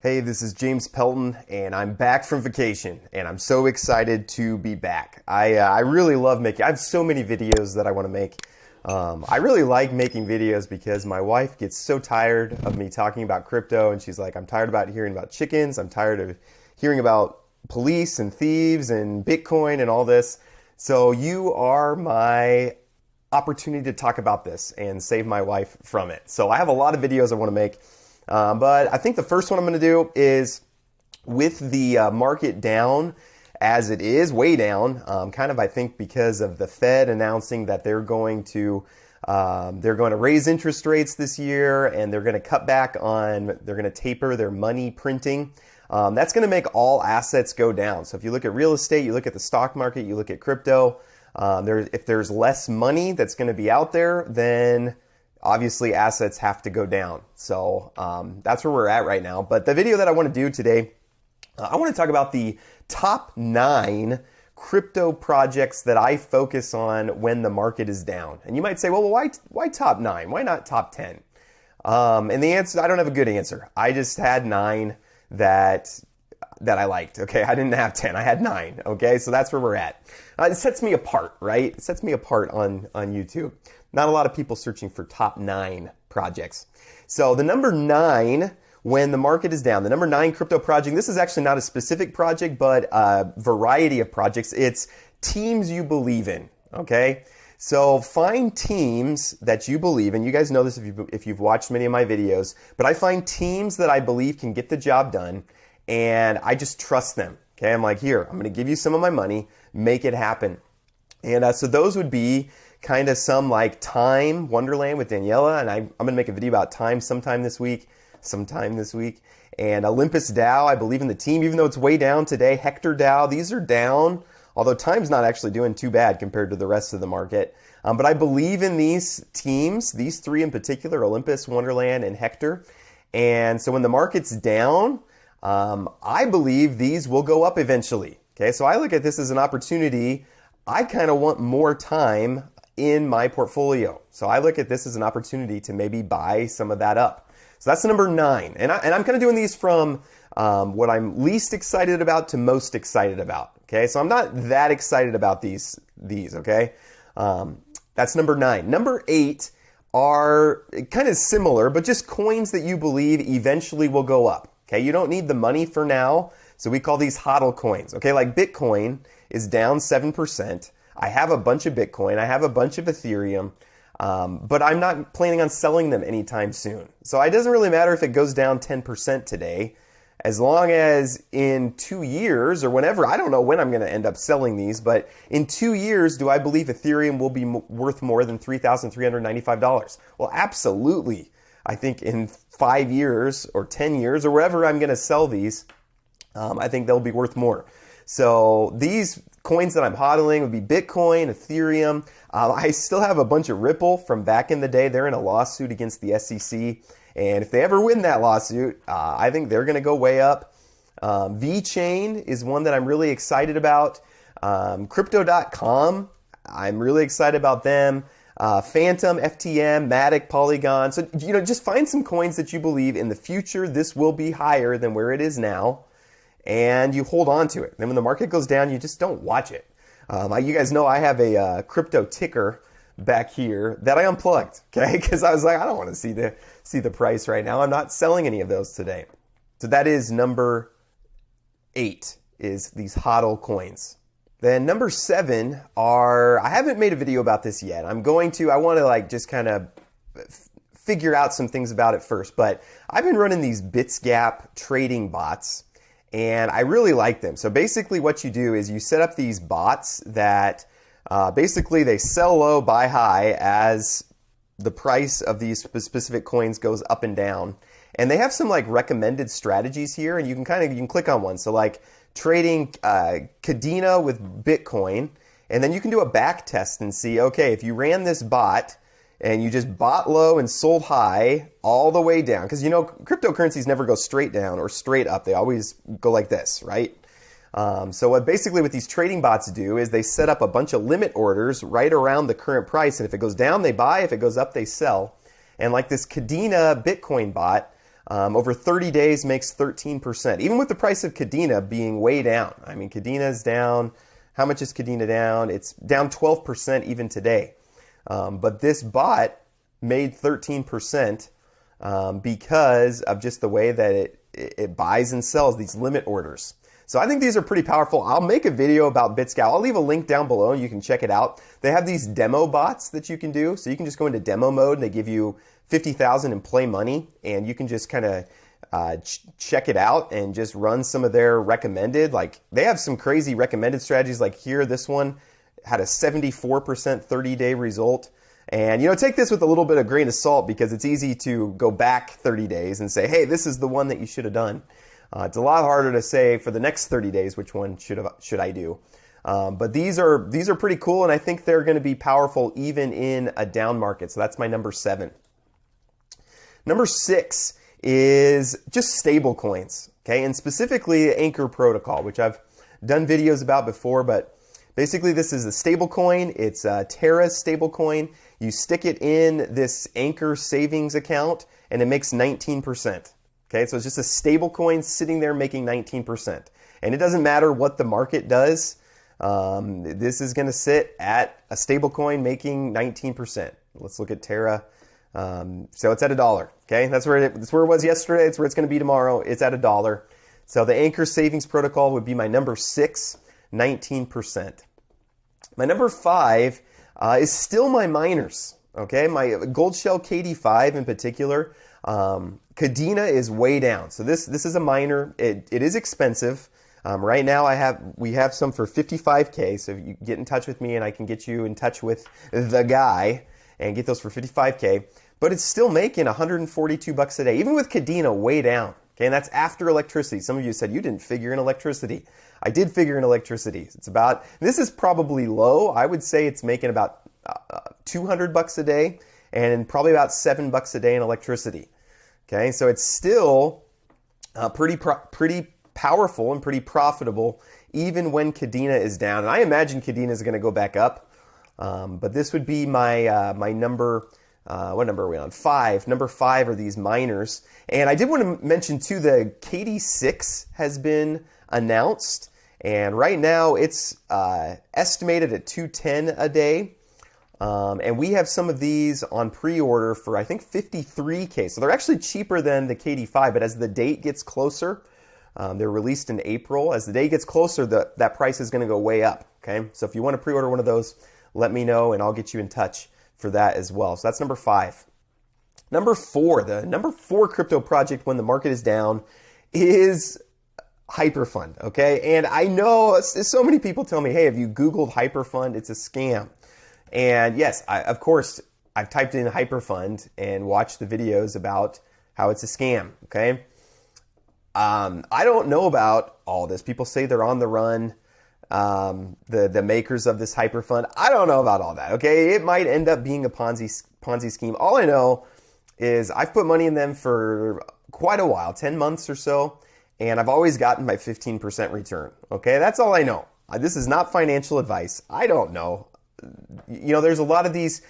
Hey, this is James Pelton, and I'm back from vacation, and I'm so excited to be back. I really love making, I have so many videos that I want to make. I really like making videos because my wife gets so tired of me talking about crypto, and she's like, I'm tired about hearing about chickens, I'm tired of hearing about police and thieves and Bitcoin and all this. So you are my opportunity to talk about this and save my wife from it. So I have a lot of videos I want to make. But I think the first one I'm going to do is with the market down as it is, way down, kind of I think because of the Fed announcing that they're going to raise interest rates this year, and they're going to cut back they're going to taper their money printing. That's going to make all assets go down. So if you look at real estate, you look at the stock market, you look at crypto, if there's less money that's going to be out there, then obviously assets have to go down. So that's where we're at right now. But the video that I want to do today, I want to talk about the top 9 crypto projects that I focus on when the market is down. And you might say, well, why top 9? Why not top 10? And the answer, I don't have a good answer. I just had 9 that I liked. Okay, I didn't have 10. I had 9. Okay, so that's where we're at. It sets me apart, right? It sets me apart on YouTube. Not a lot of people searching for top 9 projects. So the number 9, when the market is down, the number 9 crypto project, this is actually not a specific project, but a variety of projects. It's teams you believe in, okay? So find teams that you believe in. You guys know this if you've watched many of my videos, but I find teams that I believe can get the job done, and I just trust them, okay? I'm like, here, I'm going to give you some of my money, make it happen. And so those would be kind of some like Time Wonderland with Daniela, and I'm going to make a video about Time sometime this week. And Olympus DAO, I believe in the team, even though it's way down today. Hector DAO, these are down, although Time's not actually doing too bad compared to the rest of the market. But I believe in these teams, these 3 in particular, Olympus, Wonderland, and Hector. And so when the market's down, I believe these will go up eventually. Okay, so I look at this as an opportunity. I kind of want more time in my portfolio. So I look at this as an opportunity to maybe buy some of that up. So that's the number 9. And I'm kind of doing these from what I'm least excited about to most excited about. Okay, so I'm not that excited about these okay? That's number 9. Number 8 are kind of similar, but just coins that you believe eventually will go up. Okay, you don't need the money for now. So we call these HODL coins. Okay, like Bitcoin is down 7%. I have a bunch of Bitcoin. I have a bunch of Ethereum, but I'm not planning on selling them anytime soon. So it doesn't really matter if it goes down 10% today, as long as in 2 years or whenever, I don't know when I'm going to end up selling these, but in 2 years, do I believe Ethereum will be worth more than $3,395? Well, absolutely. I think in 5 years or 10 years or wherever I'm going to sell these, I think they'll be worth more. So these coins that I'm hodling would be Bitcoin, Ethereum. I still have a bunch of Ripple from back in the day. They're in a lawsuit against the SEC. And if they ever win that lawsuit, I think they're going to go way up. VeChain is one that I'm really excited about. Crypto.com, I'm really excited about them. Phantom, FTM, Matic, Polygon. So, just find some coins that you believe in the future this will be higher than where it is now, and you hold on to it. Then when the market goes down, you just don't watch it. You guys know I have a crypto ticker back here that I unplugged, okay? Because I was like, I don't want to see the price right now. I'm not selling any of those today. So that is number 8, is these HODL coins. Then number 7 I haven't made a video about this yet. I want to just kind of figure out some things about it first, but I've been running these BitsGap trading bots, and I really like them. So basically what you do is you set up these bots that basically they sell low, buy high as the price of these specific coins goes up and down. And they have some like recommended strategies here, and you can click on one. So like trading Kadena with Bitcoin, and then you can do a back test and see, okay, if you ran this bot and you just bought low and sold high all the way down, because cryptocurrencies never go straight down or straight up. They always go like this, right? So what these trading bots do is they set up a bunch of limit orders right around the current price, and if it goes down, they buy. If it goes up, they sell. And like this Kadena Bitcoin bot, over 30 days makes 13%, even with the price of Kadena being way down. I mean, Kadena is down. How much is Kadena down? It's down 12% even today. But this bot made 13% because of just the way that it buys and sells these limit orders. So I think these are pretty powerful. I'll make a video about BitsGap. I'll leave a link down below and you can check it out. They have these demo bots that you can do. So you can just go into demo mode and they give you 50,000 and play money, and you can just kind of check it out and just run some of their recommended. Like, they have some crazy recommended strategies. Like here, this one had a 74% 30-day result. And, you know, take this with a little bit of grain of salt because it's easy to go back 30 days and say, hey, this is the one that you should have done. It's a lot harder to say for the next 30 days which one should I do. But these are pretty cool, and I think they're going to be powerful even in a down market. So that's my number 7. Number 6 is just stable coins, okay? And specifically Anchor Protocol, which I've done videos about before, but basically this is a stable coin. It's a Terra stable coin. You stick it in this Anchor savings account and it makes 19%. Okay, so it's just a stable coin sitting there making 19%. And it doesn't matter what the market does. This is going to sit at a stable coin making 19%. Let's look at Terra. So it's at $1. Okay, that's where it was yesterday. It's where it's going to be tomorrow. It's at $1. So the Anchor Savings Protocol would be my number 6, 19%. My number 5 is still my miners. Okay, my Goldshell KD5 in particular. Kadena is way down. So this is a miner. It is expensive. Right now we have some for 55K. So if you get in touch with me and I can get you in touch with the guy and get those for 55K. But it's still making 142 bucks a day, even with Kadena way down. Okay, and that's after electricity. Some of you said you didn't figure in electricity. I did figure in electricity. This is probably low. I would say it's making about 200 bucks a day and probably about $7 a day in electricity. Okay, so it's still pretty powerful and pretty profitable even when Kadena is down. And I imagine Kadena is going to go back up. But this would be my my number. What number are we on? 5. Number 5 are these miners. And I did want to mention too, the KD6 has been announced. And right now it's estimated at 210 a day. And we have some of these on pre-order for, I think, 53K. So they're actually cheaper than the KD5, but as the date gets closer, they're released in April. As the date gets closer, that price is going to go way up. Okay, so if you want to pre-order one of those, let me know and I'll get you in touch for that as well. So that's number 5. Number 4, the number 4 crypto project when the market is down is Hyperfund. Okay, and I know so many people tell me, hey, have you Googled Hyperfund? It's a scam. And yes, of course, I've typed in Hyperfund and watched the videos about how it's a scam, okay? I don't know about all this. People say they're on the run, the makers of this Hyperfund. I don't know about all that, okay? It might end up being a Ponzi scheme. All I know is I've put money in them for quite a while, 10 months or so, and I've always gotten my 15% return, okay? That's all I know. This is not financial advice. I don't know. You know, there's a lot of these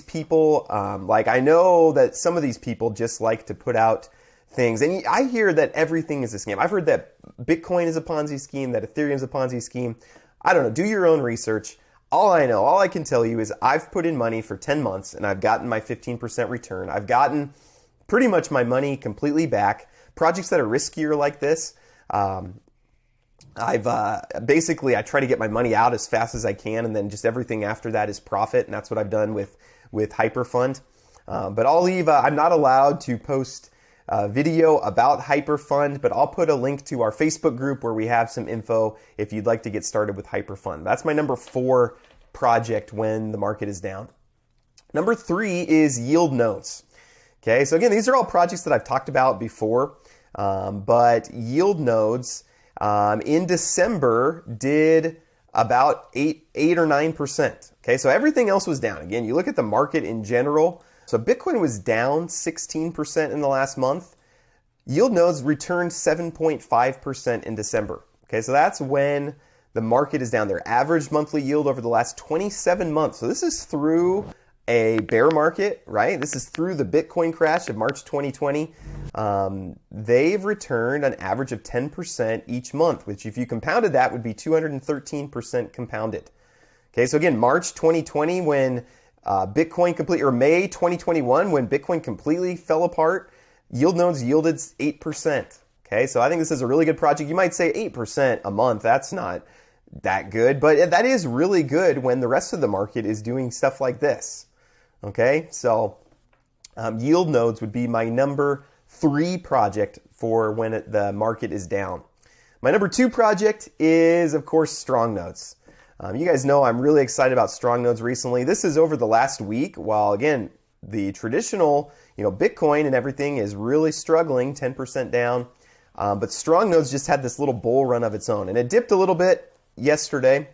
people, like I know that some of these people just like to put out things, and I hear that everything is a scam. I've heard that Bitcoin is a Ponzi scheme, that Ethereum is a Ponzi scheme. I don't know. Do your own research. All I know, all I can tell you is I've put in money for 10 months and I've gotten my 15% return. I've gotten pretty much my money completely back. Projects that are riskier like this, I try to get my money out as fast as I can, and then just everything after that is profit, and that's what I've done with Hyperfund. But I'll leave. I'm not allowed to post video about Hyperfund, but I'll put a link to our Facebook group where we have some info if you'd like to get started with Hyperfund. That's my number 4 project when the market is down. Number 3 is Yieldnodes. Okay, so again, these are all projects that I've talked about before, but Yieldnodes in December did about 8 or 9%. Okay, so everything else was down. Again, you look at the market in general. So Bitcoin was down 16% in the last month. Yieldnodes returned 7.5% in December. Okay, so that's when the market is down. Their average monthly yield over the last 27 months. So this is through a bear market, right? This is through the Bitcoin crash of March 2020. they've returned an average of 10% each month, which if you compounded that would be 213% compounded. Okay, so again, March 2020 when Bitcoin completely, or May 2021 when Bitcoin completely fell apart, Yieldnodes yielded 8%. Okay, so I think this is a really good project. You might say 8% a month, that's not that good, but that is really good when the rest of the market is doing stuff like this. Okay, so Yieldnodes would be my number 3 project for when the market is down. My number 2 project is, of course, StrongNodes. You guys know I'm really excited about StrongNodes recently. This is over the last week, while again, the traditional, Bitcoin and everything is really struggling, 10% down. But StrongNodes just had this little bull run of its own, and it dipped a little bit yesterday,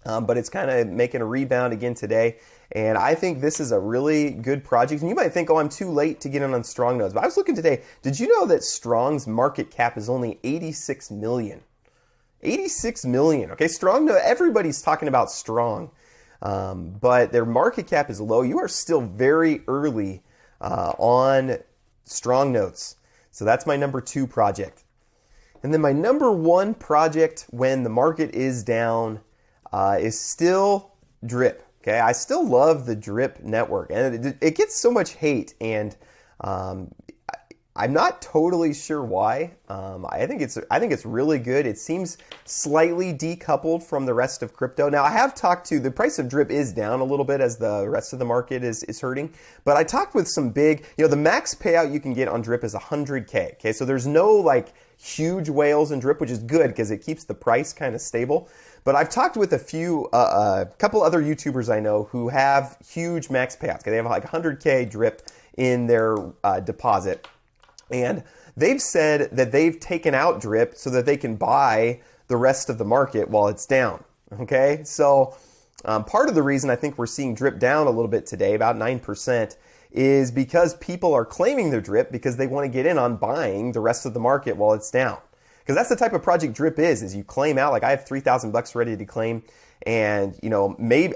but it's kind of making a rebound again today. And I think this is a really good project. And you might think, oh, I'm too late to get in on StrongNodes. But I was looking today. Did you know that Strong's market cap is only 86 million? 86 million. Okay, StrongNodes, everybody's talking about Strong, but their market cap is low. You are still very early on StrongNodes. So that's my number 2 project. And then my number 1 project when the market is down is still Drip. Okay, I still love the Drip network, and it gets so much hate, and I'm not totally sure why. I think it's really good. It seems slightly decoupled from the rest of crypto. Now, I have talked to, the price of Drip is down a little bit as the rest of the market is hurting, but I talked with some big, the max payout you can get on Drip is 100K. Okay, so there's no like huge whales in Drip, which is good because it keeps the price kind of stable. But I've talked with a couple other YouTubers I know who have huge max payouts. They have like 100K Drip in their deposit. And they've said that they've taken out Drip so that they can buy the rest of the market while it's down. Okay, so part of the reason I think we're seeing Drip down a little bit today, about 9%, is because people are claiming their Drip because they want to get in on buying the rest of the market while it's down. Because that's the type of project Drip is you claim out, like I have $3,000 ready to claim, and maybe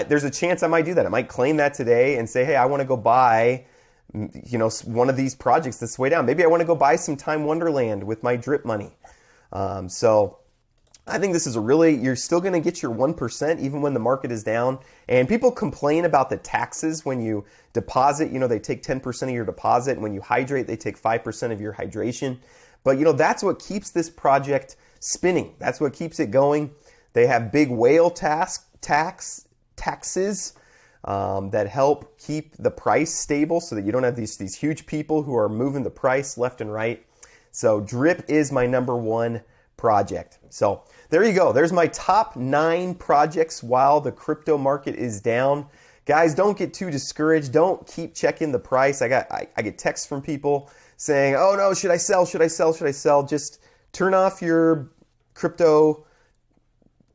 there's a chance I might do that. I might claim that today and say, hey, I want to go buy one of these projects that's way down. Maybe I want to go buy some Time Wonderland with my Drip money. So I think this is you're still going to get your 1% even when the market is down. And people complain about the taxes when you deposit. They take 10% of your deposit. And when you hydrate, they take 5% of your hydration. But that's what keeps this project spinning. That's what keeps it going. They have big whale taxes that help keep the price stable so that you don't have these huge people who are moving the price left and right. So Drip is my number 1 project. So there you go. There's my top 9 projects while the crypto market is down. Guys, don't get too discouraged. Don't keep checking the price. I get texts from people saying, oh no, should I sell? Should I sell? Should I sell? Just turn off your crypto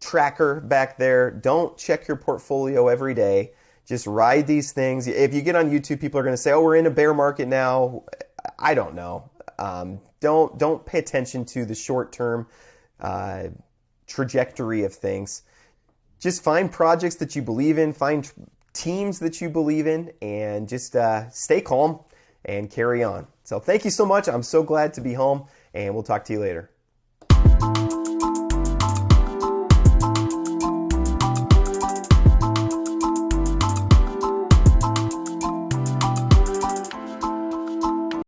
tracker back there. Don't check your portfolio every day. Just ride these things. If you get on YouTube, people are going to say, oh, we're in a bear market now. I don't know. Don't pay attention to the short-term trajectory of things. Just find projects that you believe in, find teams that you believe in, and just stay calm and carry on. So thank you so much. I'm so glad to be home, and we'll talk to you later.